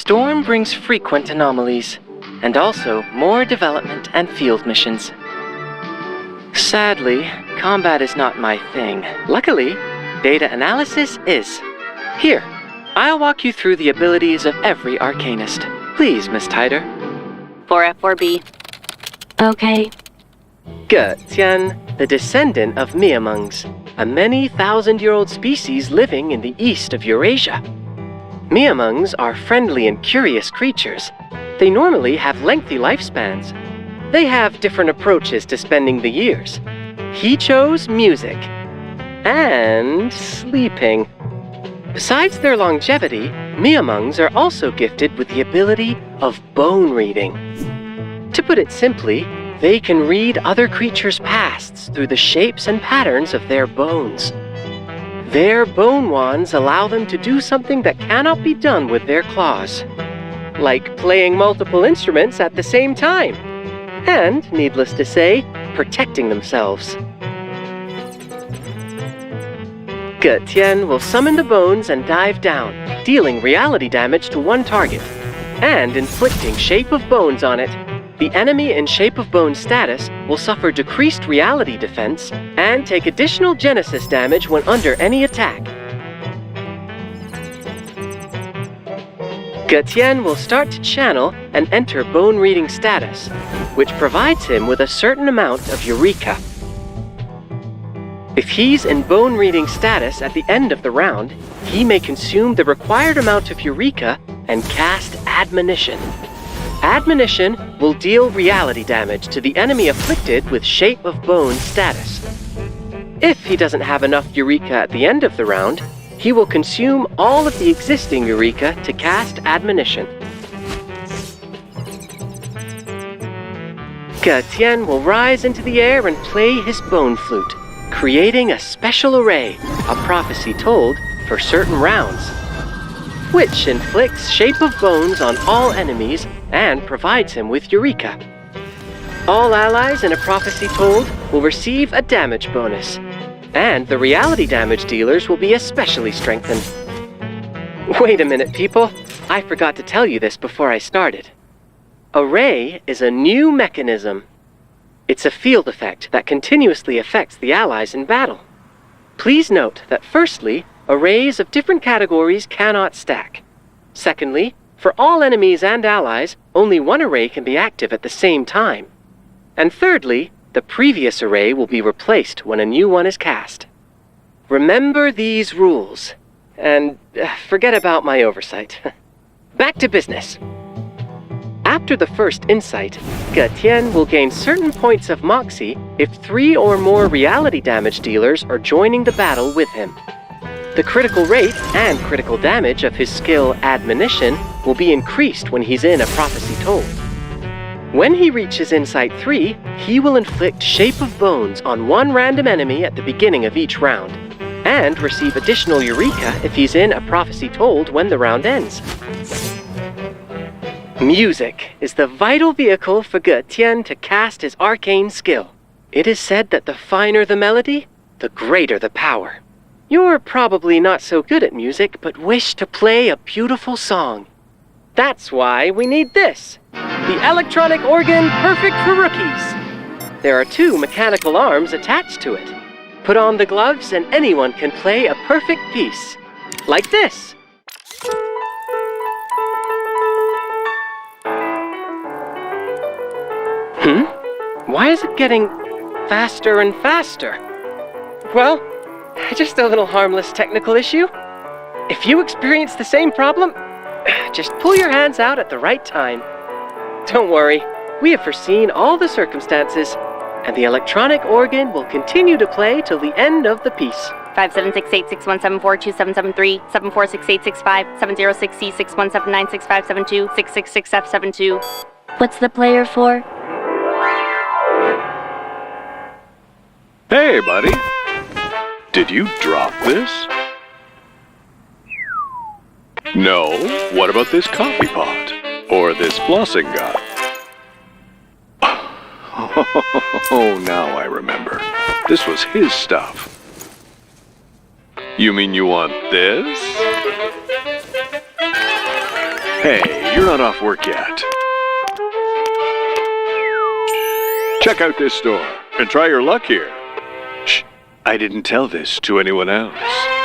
storm brings frequent anomalies, and also more development and field missions. Sadly, combat is not my thing. Luckily, data analysis is. Here, I'll walk you through the abilities of every arcanist. Please, Miss Tider. 4F4B. Okay. Гэтянь, the descendant of Miamungs, a many thousand-year-old species living in the east of Eurasia. Miamungs are friendly and curious creatures. They normally have lengthy lifespans. They have different approaches to spending the years. He chose music and sleeping. Besides their longevity, Miamungs are also gifted with the ability of bone reading. To put it simply, they can read other creatures' pasts through the shapes and patterns of their bones. Their bone wands allow them to do something that cannot be done with their claws, like playing multiple instruments at the same time, and, needless to say, protecting themselves. Гэтянь will summon the bones and dive down, dealing reality damage to one target, and inflicting Shape of Bones on it. The enemy in Shape of Bones status will suffer decreased reality defense and take additional Genesis damage when under any attack. Гэтянь will start to channel and enter Bone Reading status, which provides him with a certain amount of Eureka. If he's in Bone Reading status at the end of the round, he may consume the required amount of Eureka and cast Admonition. Admonition will deal reality damage to the enemy afflicted with Shape of Bones status. If he doesn't have enough Eureka at the end of the round, he will consume all of the existing Eureka to cast Admonition. Гэтянь will rise into the air and play his bone flute, creating a special array, a prophecy told, for certain rounds, which inflicts Shape of Bones on all enemies and provides him with Eureka. All allies in a prophecy told will receive a damage bonus, and the reality damage dealers will be especially strengthened. Wait a minute, people. I forgot to tell you this before I started. Array is a new mechanism. It's a field effect that continuously affects the allies in battle. Please note that firstly, arrays of different categories cannot stack. Secondly, for all enemies and allies, only one array can be active at the same time. And thirdly, the previous array will be replaced when a new one is cast. Remember these rules, and forget about my oversight. Back to business. After the first insight, Гэтянь will gain certain points of Moxie if 3 or more reality damage dealers are joining the battle with him. The critical rate and critical damage of his skill Admonition will be increased when he's in a prophecy told. When he reaches Insight 3, he will inflict Shape of Bones on one random enemy at the beginning of each round, and receive additional Eureka if he's in a prophecy told when the round ends. Music is the vital vehicle for Гэтянь to cast his arcane skill. It is said that the finer the melody, the greater the power. You're probably not so good at music, but wish to play a beautiful song. That's why we need this, the electronic organ perfect for rookies. There are 2 mechanical arms attached to it. Put on the gloves and anyone can play a perfect piece. Like this. Why is it getting faster and faster? Well, just a little harmless technical issue. If you experience the same problem, just pull your hands out at the right time. Don't worry, we have foreseen all the circumstances, and the electronic organ will continue to play till the end of the piece. 576861742773 746865 706C61796572 666F72. What's the player for? Hey, buddy. Did you drop this? No. What about this coffee pot? Or this flossing gun? Oh, now I remember. This was his stuff. You mean you want this? Hey, you're not off work yet. Check out this store and try your luck here. Shh, I didn't tell this to anyone else.